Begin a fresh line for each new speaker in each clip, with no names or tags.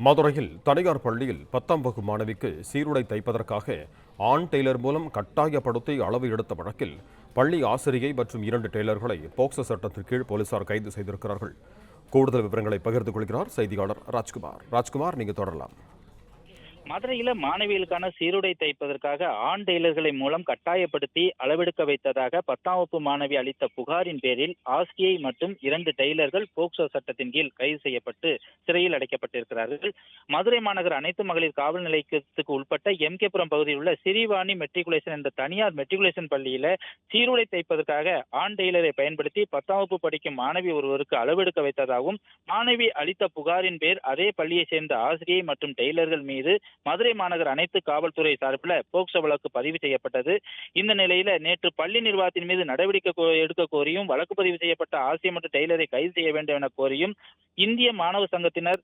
மதுரையில் தனியார் பள்ளியில் 10ஆம் வகுப்பு மாணவிக்கு சீருடை தைப்பதற்காக ஆண் டெய்லர் மூலம் கட்டாயப்படுத்தி அளவு எடுத்த வழக்கில் பள்ளி ஆசிரியை மற்றும் 2 டெய்லர்களை போக்சோ சட்டத்தின் கீழ் போலீசார் கைது செய்திருக்கிறார்கள். கூடுதல் விவரங்களை பகிர்ந்து கொள்கிறார் செய்தியாளர் ராஜ்குமார், நீங்க தொடரலாம்.
மதுரையில மாணவிகளுக்கான சீருடை தைப்பதற்காக ஆண் டெய்லர்களை மூலம் கட்டாயப்படுத்தி அளவெடுக்க வைத்ததாக 10ஆம் வகுப்பு மாணவி அளித்த புகாரின் பேரில் ஆசிரியை மற்றும் 2 டெய்லர்கள் போக்சோ சட்டத்தின் கீழ் கைது செய்யப்பட்டு சிறையில் அடைக்கப்பட்டிருக்கிறார்கள். மதுரை மாநகர் அனைத்து மகளிர் காவல் நிலையத்துக்கு உட்பட்ட எம்கேபுரம் பகுதியில் உள்ள சிறிவாணி மெட்ரிகுலேஷன் என்ற தனியார் மெட்ரிகுலேஷன் பள்ளியில சீருடை தைப்பதற்காக ஆண் டெய்லரை பயன்படுத்தி 10ஆம் வகுப்பு படிக்கும் மாணவி ஒருவருக்கு அளவெடுக்க வைத்ததாகவும், மாணவி அளித்த புகாரின் பேர் அதே பள்ளியை சேர்ந்த ஆசிரியை மற்றும் டெய்லர்கள் மீது மதுரை மாநகர் அனைத்து காவல்துறை சார்பில் போக்சோ வழக்கு பதிவு செய்யப்பட்டது. இந்த நிலையில நேற்று பள்ளி நிர்வாகத்தின் மீது நடவடிக்கை எடுக்க கோரியும், வழக்கு பதிவு செய்யப்பட்ட ஆசிரியர் மற்றும் டெய்லரை கைது செய்ய வேண்டும் என கோரியும் இந்திய மாணவ சங்கத்தினர்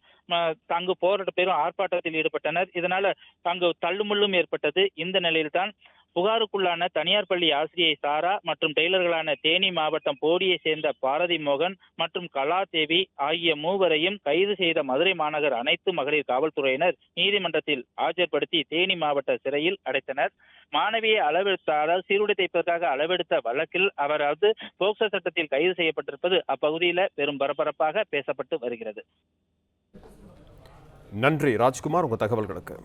அங்கு பெரும் ஆர்ப்பாட்டத்தில் ஈடுபட்டனர். இதனால அங்கு தள்ளுமுள்ளும் ஏற்பட்டது. இந்த நிலையில்தான் புகாருக்குள்ளான தனியார் பள்ளி ஆசிரியை சாரா மற்றும் டெய்லர்களான தேனி மாவட்டம் போடியை சேர்ந்த பாரதி மோகன் மற்றும் கலாதேவி ஆகிய மூவரையும் கைது செய்த மதுரை மாநகர் அனைத்து மகளிர் காவல்துறையினர் நீதிமன்றத்தில் ஆஜர்படுத்தி தேனி மாவட்ட சிறையில் அடைத்தனர். மாணவியை சீருடை தைப்பதற்காக அளவெடுத்த வழக்கில் அவர் போக்சோ சட்டத்தில் கைது செய்யப்பட்டிருப்பது அப்பகுதியில பெரும் பரபரப்பாக பேசப்பட்டு வருகிறது.
நன்றி ராஜ்குமார், உங்க தகவல்களுக்கு.